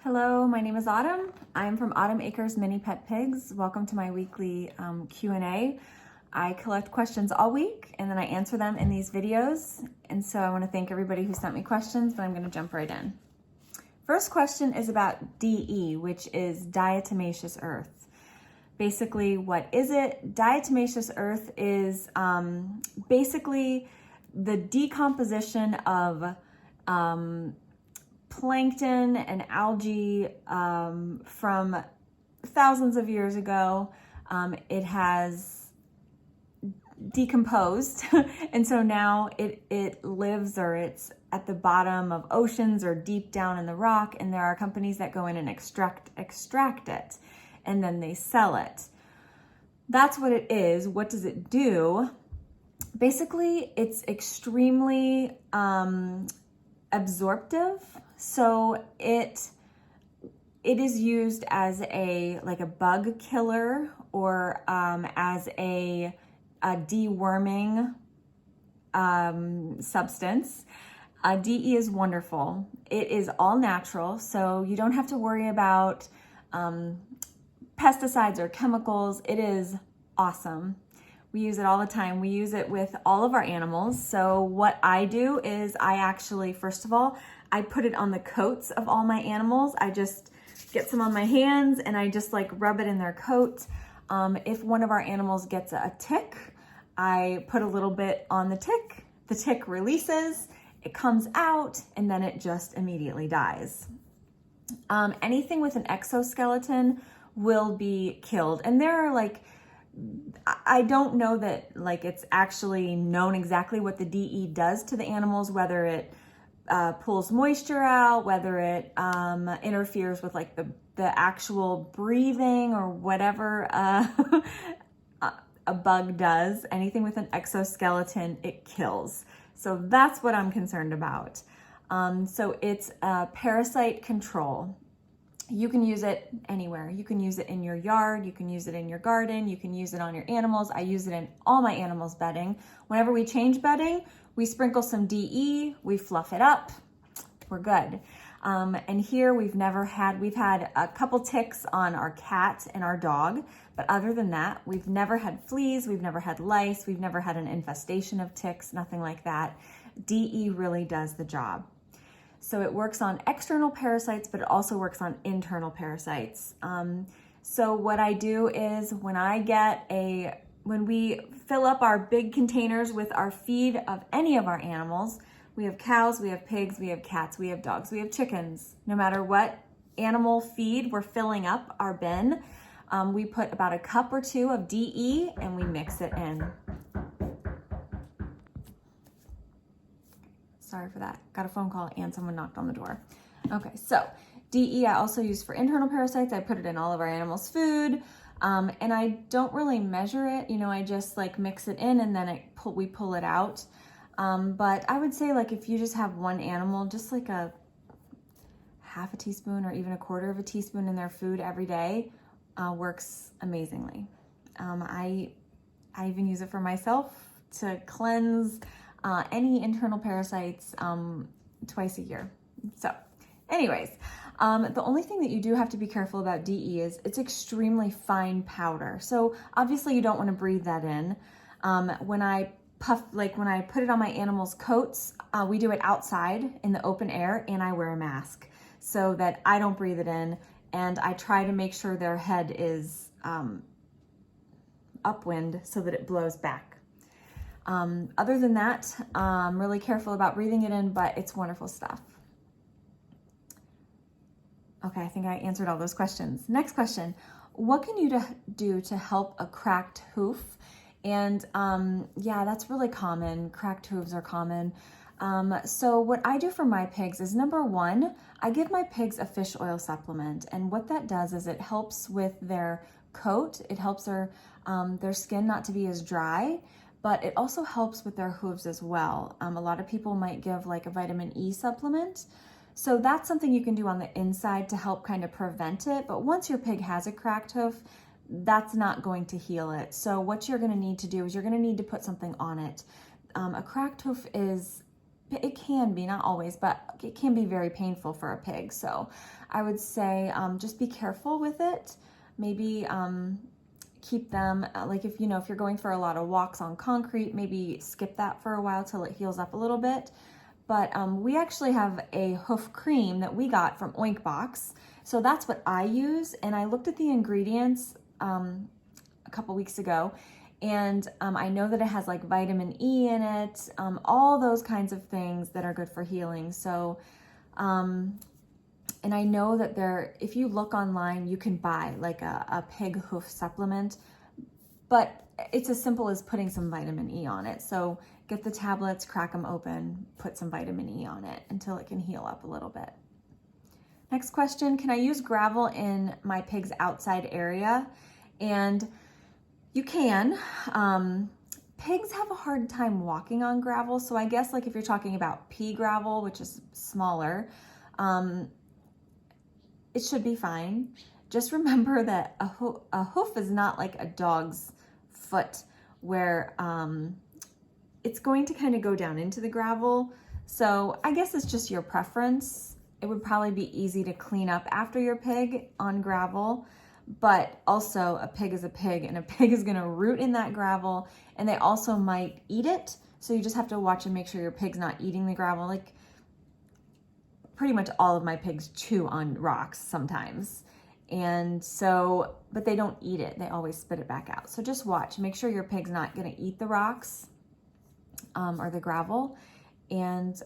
Hello, my name is Autumn. I'm from Autumn Acres Mini Pet Pigs. Welcome to my weekly Q&A. I collect questions all week and then I answer them in these videos. And so I want to thank everybody who sent me questions, but I'm going to jump right in. First question is about DE, which is Diatomaceous Earth. Basically, what is it? Diatomaceous Earth is basically the decomposition of plankton and algae from thousands of years ago. It has decomposed and so now it lives, or it's at the bottom of oceans or deep down in the rock, and there are companies that go in and extract it and then they sell it. That's what it is. What does it do? Basically, it's extremely absorptive. So it is used as a bug killer, or as a deworming substance. DE is wonderful. It is all natural, so you don't have to worry about pesticides or chemicals. It is awesome. We use it all the time. We use it with all of our animals. So what I do is I actually, first of all, I put it on the coats of all my animals. I just get some on my hands and I just rub it in their coat. If one of our animals gets a tick, I put a little bit on the tick releases, it comes out, and then it just immediately dies. Anything with an exoskeleton will be killed. And there are I don't know that it's actually known exactly what the DE does to the animals, whether it pulls moisture out, whether it interferes with the actual breathing or whatever a bug does. Anything with an exoskeleton, it kills. So that's what I'm concerned about. So it's parasite control. You can use it anywhere. You can use it in your yard, you can use it in your garden, you can use it on your animals. I use it in all my animals' bedding. Whenever we change bedding, we sprinkle some DE, we fluff it up, we're good. And here we've had a couple ticks on our cat and our dog, but other than that, we've never had fleas, we've never had lice, we've never had an infestation of ticks, nothing like that. DE really does the job. So it works on external parasites, but it also works on internal parasites. So what I do is when we fill up our big containers with our feed of any of our animals, we have cows, we have pigs, we have cats, we have dogs, we have chickens. No matter what animal feed we're filling up our bin, we put about a cup or two of DE and we mix it in. Sorry for that. Got a phone call and someone knocked on the door. Okay, so DE I also use for internal parasites. I put it in all of our animals' food, and I don't really measure it. I just mix it in and then we pull it out. But I would say if you just have one animal, just a half a teaspoon or even a quarter of a teaspoon in their food every day works amazingly. I even use it for myself to cleanse any internal parasites twice a year. So anyways, the only thing that you do have to be careful about DE is it's extremely fine powder. So obviously you don't want to breathe that in. When I put it on my animals' coats, we do it outside in the open air, and I wear a mask so that I don't breathe it in, and I try to make sure their head is upwind so that it blows back. Other than that, I'm really careful about breathing it in, but it's wonderful stuff. Okay, I think I answered all those questions. Next question, what can you do to help a cracked hoof? And yeah, that's really common. Cracked hooves are common. So what I do for my pigs is, number one, I give my pigs a fish oil supplement. And what that does is it helps with their coat. It helps their skin not to be as dry, but it also helps with their hooves as well. A lot of people might give a vitamin E supplement. So that's something you can do on the inside to help kind of prevent it. But once your pig has a cracked hoof, that's not going to heal it. So what you're gonna need to do is you're gonna need to put something on it. A cracked hoof is it can be, not always, but it can be very painful for a pig. So I would say just be careful with it. Maybe keep them, like if you're going for a lot of walks on concrete, maybe skip that for a while till it heals up a little bit. But we actually have a hoof cream that we got from Oink Box. So that's what I use. And I looked at the ingredients a couple weeks ago, and I know that it has like vitamin E in it, all those kinds of things that are good for healing. So, and I know that if you look online, you can buy like a pig hoof supplement, but it's as simple as putting some vitamin E on it. So get the tablets, crack them open, put some vitamin E on it until it can heal up a little bit. Next question, can I use gravel in my pig's outside area? And you can. Pigs have a hard time walking on gravel. So I guess like if you're talking about pea gravel, which is smaller, it should be fine. Just remember that a hoof is not like a dog's foot where it's going to kind of go down into the gravel. So I guess it's just your preference. It would probably be easy to clean up after your pig on gravel, but also a pig is a pig, and a pig is gonna root in that gravel, and they also might eat it. So you just have to watch and make sure your pig's not eating the gravel. Like pretty much all of my pigs chew on rocks sometimes. And so, but they don't eat it. They always spit it back out. So just watch, make sure your pig's not gonna eat the rocks or the gravel. And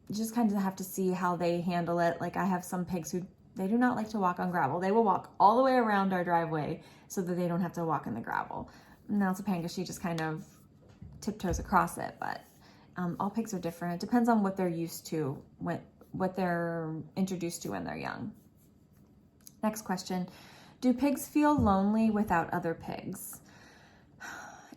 you just kind of have to see how they handle it. Like I have some pigs who, they do not like to walk on gravel. They will walk all the way around our driveway so that they don't have to walk in the gravel. Now Topanga, she just kind of tiptoes across it, but all pigs are different. It depends on what they're used to, what they're introduced to when they're young. Next question, do pigs feel lonely without other pigs?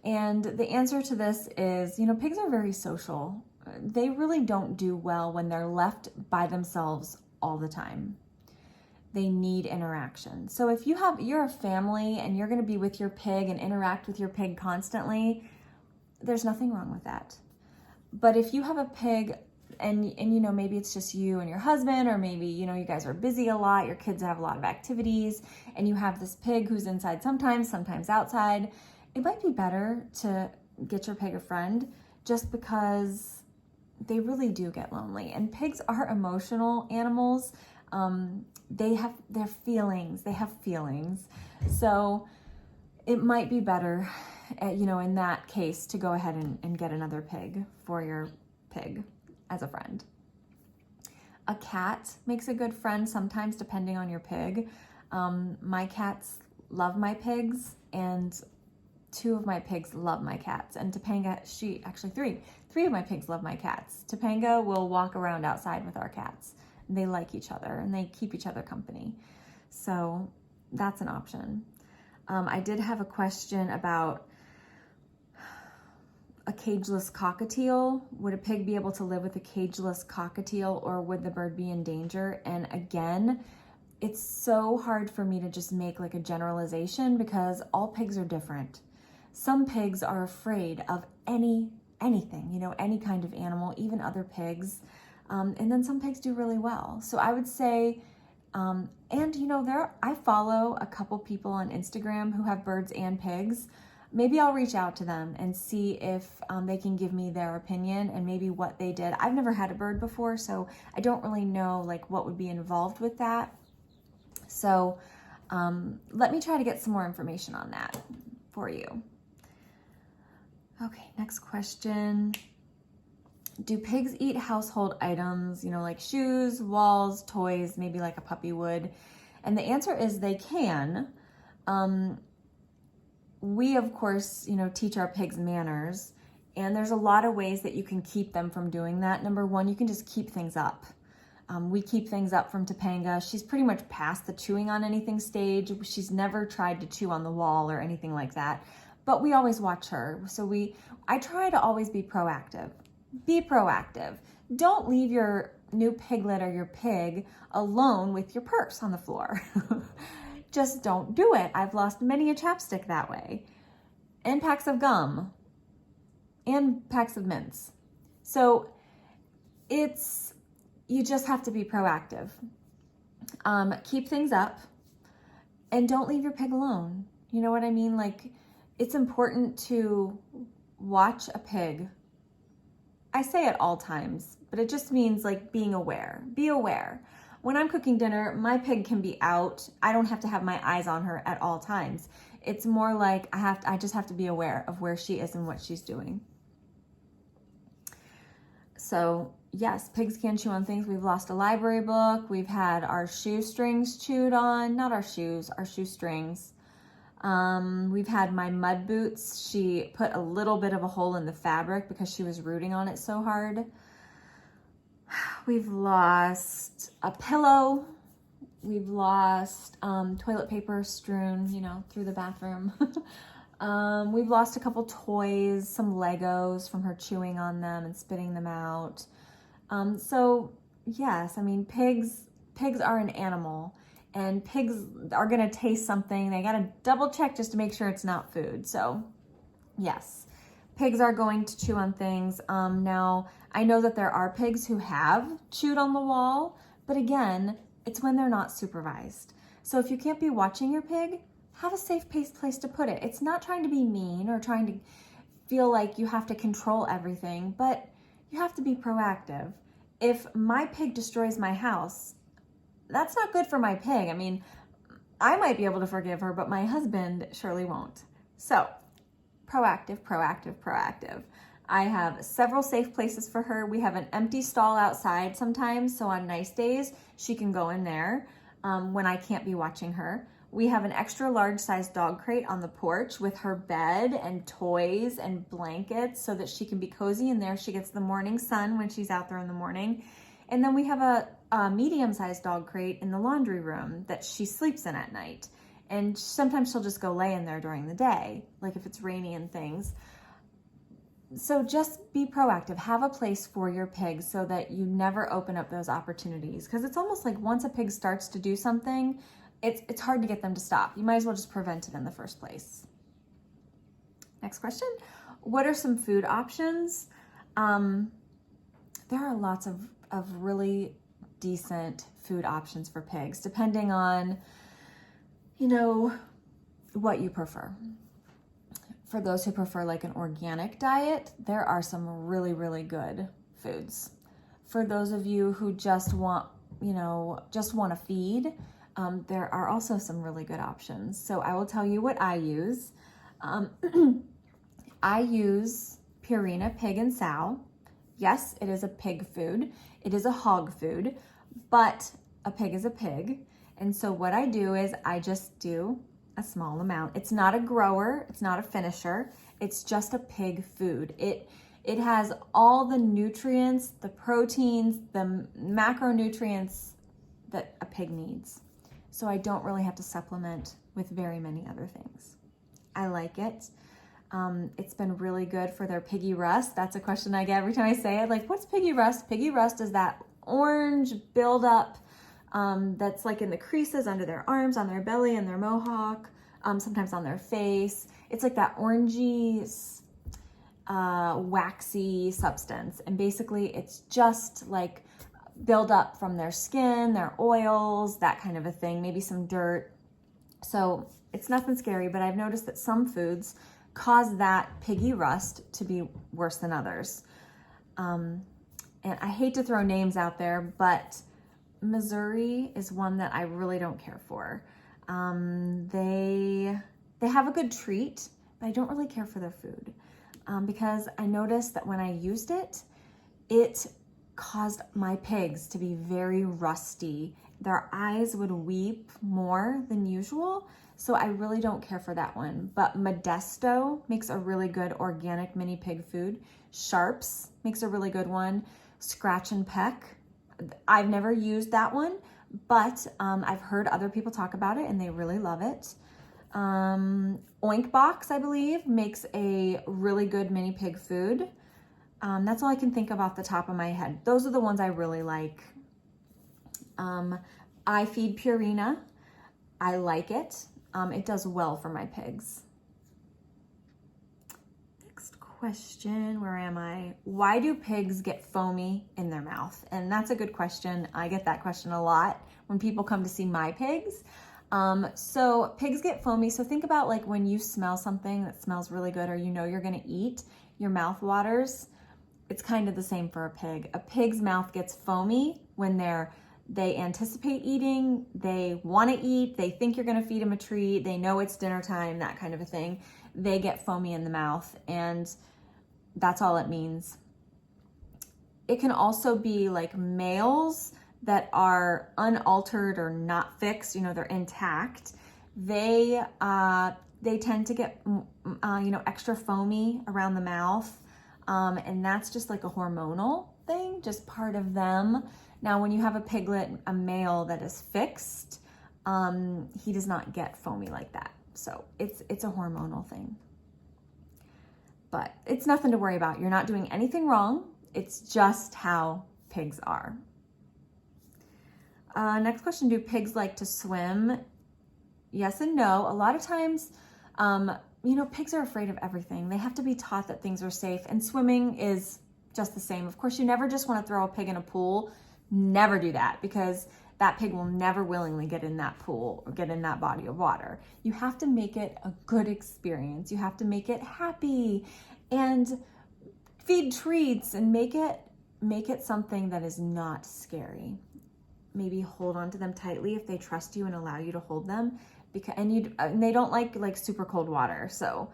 And the answer to this is, pigs are very social. They really don't do well when they're left by themselves all the time. They need interaction. So if you're a family and you're gonna be with your pig and interact with your pig constantly, there's nothing wrong with that. But if you have a pig and maybe it's just you and your husband, or maybe, you guys are busy a lot, your kids have a lot of activities, and you have this pig who's inside sometimes outside, it might be better to get your pig a friend, just because they really do get lonely. And pigs are emotional animals. They have their feelings. They have feelings. So it might be better, in that case, to go ahead and get another pig for your pig as a friend. A cat makes a good friend sometimes, depending on your pig. My cats love my pigs, and 2 of my pigs love my cats. And Topanga, three of my pigs love my cats. Topanga will walk around outside with our cats. They like each other and they keep each other company. So that's an option. I did have a question about a cageless cockatiel. Would a pig be able to live with a cageless cockatiel, or would the bird be in danger? And again, it's so hard for me to just make like a generalization, because all pigs are different. Some pigs are afraid of anything, any kind of animal, even other pigs. And then some pigs do really well. So I would say, I follow a couple people on Instagram who have birds and pigs. Maybe I'll reach out to them and see if they can give me their opinion and maybe what they did. I've never had a bird before, so I don't really know like what would be involved with that. So let me try to get some more information on that for you. Okay, next question. Do pigs eat household items, like shoes, walls, toys, maybe like a puppy would? And the answer is they can. We, of course, teach our pigs manners, and there's a lot of ways that you can keep them from doing that. Number one, you can just keep things up. We keep things up from Topanga. She's pretty much past the chewing on anything stage. She's never tried to chew on the wall or anything like that, but we always watch her. So I try to always be proactive. Be proactive. Don't leave your new piglet or your pig alone with your purse on the floor. Just don't do it. I've lost many a chapstick that way, and packs of gum, and packs of mints. So you just have to be proactive. Keep things up and don't leave your pig alone. You know what I mean? Like, it's important to watch a pig. I say at all times, but it just means like being aware. Be aware. When I'm cooking dinner, my pig can be out. I don't have to have my eyes on her at all times. It's more like I just have to be aware of where she is and what she's doing. So yes, pigs can chew on things. We've lost a library book. We've had our shoestrings chewed on. Not our shoes, our shoestrings. We've had my mud boots. She put a little bit of a hole in the fabric because she was rooting on it so hard. We've lost a pillow. We've lost toilet paper strewn, through the bathroom. We've lost a couple toys, some Legos from her chewing on them and spitting them out. So yes, I mean, pigs are an animal, and pigs are gonna taste something. They gotta double check just to make sure it's not food. So yes, pigs are going to chew on things. Now, I know that there are pigs who have chewed on the wall, but again, it's when they're not supervised. So if you can't be watching your pig, have a safe place to put it. It's not trying to be mean or trying to feel like you have to control everything, but you have to be proactive. If my pig destroys my house, that's not good for my pig. I mean, I might be able to forgive her, but my husband surely won't. So, proactive, proactive, proactive. I have several safe places for her. We have an empty stall outside sometimes, so on nice days, she can go in there when I can't be watching her. We have an extra large size dog crate on the porch with her bed and toys and blankets so that she can be cozy in there. She gets the morning sun when she's out there in the morning. And then we have a medium-sized dog crate in the laundry room that she sleeps in at night. And sometimes she'll just go lay in there during the day, like if it's rainy and things. So just be proactive. Have a place for your pigs so that you never open up those opportunities. Because it's almost like once a pig starts to do something, it's hard to get them to stop. You might as well just prevent it in the first place. Next question. What are some food options? There are lots of really decent food options for pigs, depending on, what you prefer. For those who prefer like an organic diet, there are some really, really good foods. For those of you who just want to feed, there are also some really good options. So I will tell you what I use. I use Purina Pig and Sow. Yes, it is a pig food. It is a hog food, but a pig is a pig. And so what I do is I just do a small amount. It's not a grower. It's not a finisher. It's just a pig food. It has all the nutrients, the proteins, the macronutrients that a pig needs. So I don't really have to supplement with very many other things. I like it. It's been really good for their piggy rust. That's a question I get every time I say it. Like, what's piggy rust? Piggy rust is that orange buildup that's like in the creases under their arms, on their belly, and their mohawk, sometimes on their face. It's like that orangey, waxy substance. And basically it's just like build up from their skin, their oils, that kind of a thing, maybe some dirt. So it's nothing scary, but I've noticed that some foods cause that piggy rust to be worse than others. And I hate to throw names out there, but Missouri is one that I really don't care for. They have a good treat, but I don't really care for their food because I noticed that when I used it, it caused my pigs to be very rusty. Their eyes would weep more than usual, so I really don't care for that one. But Modesto makes a really good organic mini pig food. Sharps makes a really good one. Scratch and Peck. I've never used that one, but I've heard other people talk about it and they really love it. Oink Box, I believe, makes a really good mini pig food. That's all I can think of off the top of my head. Those are the ones I really like. I feed Purina. I like it. It does well for my pigs. Next question, where am I? Why do pigs get foamy in their mouth? And that's a good question. I get that question a lot when people come to see my pigs. So pigs get foamy. So think about like when you smell something that smells really good, or you know you're gonna eat, your mouth waters. It's kind of the same for a pig. A pig's mouth gets foamy when they anticipate eating, they want to eat, they think you're going to feed them a treat, they know it's dinner time, that kind of a thing. They get foamy in the mouth, and that's all it means. It can also be like males that are unaltered or not fixed, you know, they're intact. They tend to get, extra foamy around the mouth. And that's just like a hormonal thing, just part of them. Now, when you have a piglet, a male that is fixed, he does not get foamy like that. So it's a hormonal thing. But it's nothing to worry about. You're not doing anything wrong. It's just how pigs are. Next question, do pigs like to swim? Yes and no. A lot of times, pigs are afraid of everything. They have to be taught that things are safe, and swimming is just the same. Of course, you never just want to throw a pig in a pool. Never do that, because that pig will never willingly get in that pool or get in that body of water. You have to make it a good experience. You have to make it happy and feed treats and make it something that is not scary. Maybe hold on to them tightly if they trust you and allow you to hold them, and they don't like super cold water. So,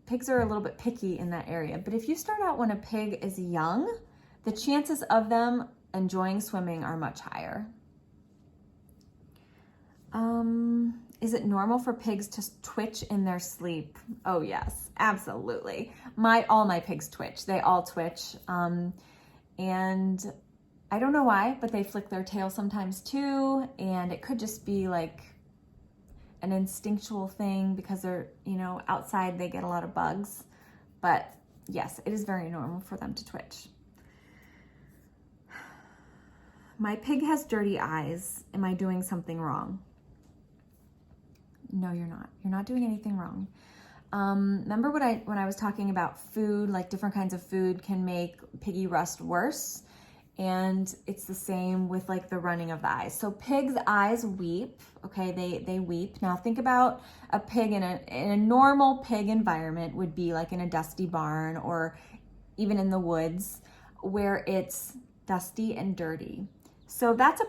pigs are a little bit picky in that area. But if you start out when a pig is young, the chances of them enjoying swimming are much higher. Is it normal for pigs to twitch in their sleep? Oh yes, absolutely. All my pigs twitch. They all twitch. And I don't know why, but they flick their tail sometimes too. And it could just be like an instinctual thing because they're, outside they get a lot of bugs. But yes, it is very normal for them to twitch. My pig has dirty eyes. Am I doing something wrong? No, you're not. You're not doing anything wrong. Remember when I was talking about food, like different kinds of food can make piggy rust worse? And it's the same with like the running of the eyes. So pigs' eyes weep, okay? They weep. Now think about a pig in a normal pig environment would be like in a dusty barn or even in the woods where it's dusty and dirty. So that's a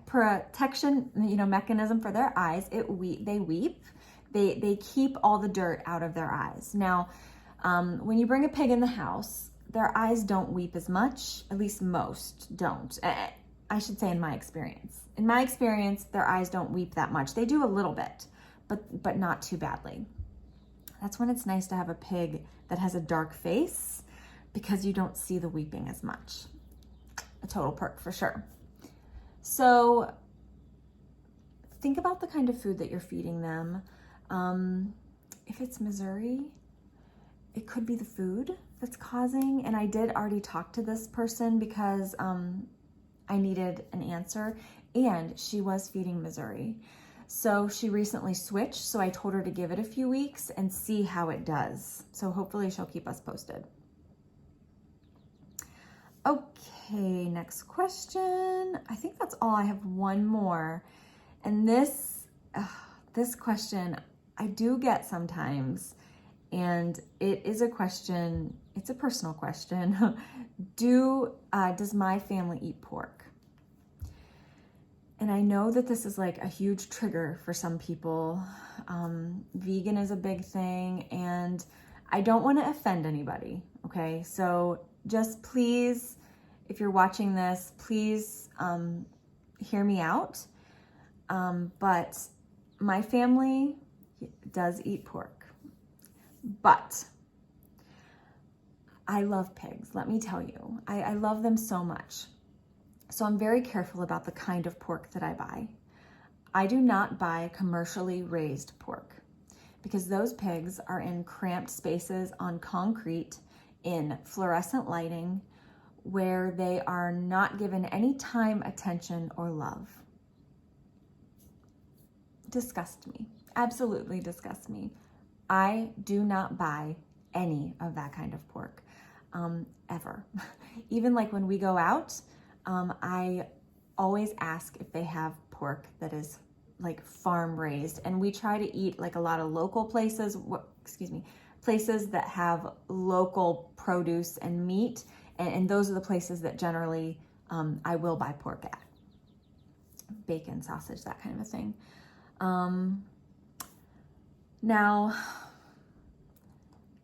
protection, mechanism for their eyes. They weep. They keep all the dirt out of their eyes. Now, when you bring a pig in the house, their eyes don't weep as much. At least most don't. I should say in my experience. In my experience, their eyes don't weep that much. They do a little bit, but not too badly. That's when it's nice to have a pig that has a dark face because you don't see the weeping as much. A total perk for sure. So think about the kind of food that you're feeding them. If it's Missouri, it could be the food that's causing, and I did already talk to this person because I needed an answer, and she was feeding Missouri. So she recently switched, so I told her to give it a few weeks and see how it does. So hopefully she'll keep us posted. Okay, next question. I think that's all. I have one more. And this question I do get sometimes, and it is a question, it's a personal question. Does my family eat pork? And I know that this is like a huge trigger for some people. Vegan is a big thing, and I don't want to offend anybody, okay? So just please, if you're watching this, please hear me out. But my family does eat pork. But I love pigs, let me tell you. I love them so much. So I'm very careful about the kind of pork that I buy. I do not buy commercially raised pork because those pigs are in cramped spaces on concrete in fluorescent lighting where they are not given any time, attention, or love. Disgust me. Absolutely disgust me. I do not buy any of that kind of pork, ever. Even like when we go out, I always ask if they have pork that is like farm raised, and we try to eat like a lot of local places, places that have local produce and meat, and those are the places that generally I will buy pork at. Bacon, sausage, that kind of a thing. Now,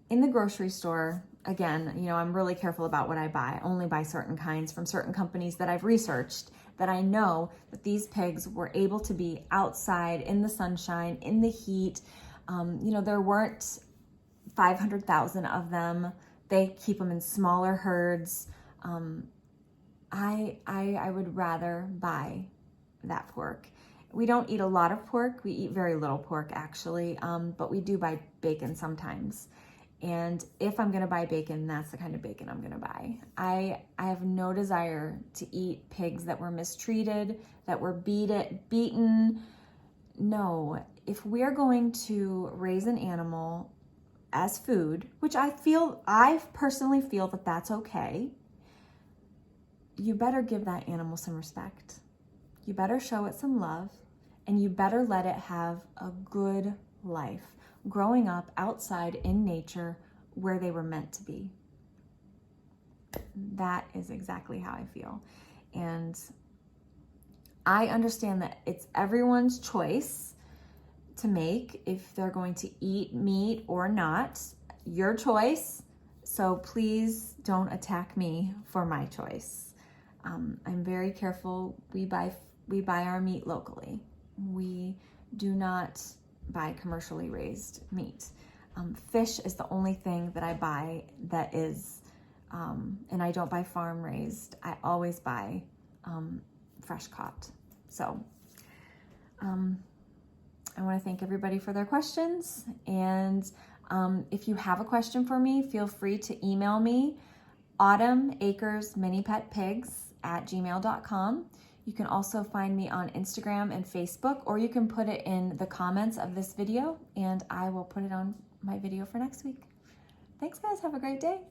in the grocery store, again, you know, I'm really careful about what I buy. I only buy certain kinds from certain companies that I've researched, that I know that these pigs were able to be outside in the sunshine, in the heat. You know, there weren't 500,000 of them. They keep them in smaller herds. I would rather buy that pork. We don't eat a lot of pork. We eat very little pork, actually, but we do buy bacon sometimes. And if I'm gonna buy bacon, that's the kind of bacon I'm gonna buy. I have no desire to eat pigs that were mistreated, that were beaten. No, if we're going to raise an animal as food, which I personally feel that that's okay, you better give that animal some respect. You better show it some love, and you better let it have a good life, growing up outside in nature where they were meant to be. That is exactly how I feel. And I understand that it's everyone's choice to make if they're going to eat meat or not. Your choice. So please don't attack me for my choice. I'm very careful. We buy our meat locally. We do not buy commercially raised meat. Fish is the only thing that I buy that is, and I don't buy farm raised. I always buy fresh caught. So I want to thank everybody for their questions. And if you have a question for me, feel free to email me, autumnacresminipetpigs@gmail.com. You can also find me on Instagram and Facebook, or you can put it in the comments of this video and I will put it on my video for next week. Thanks, guys. Have a great day.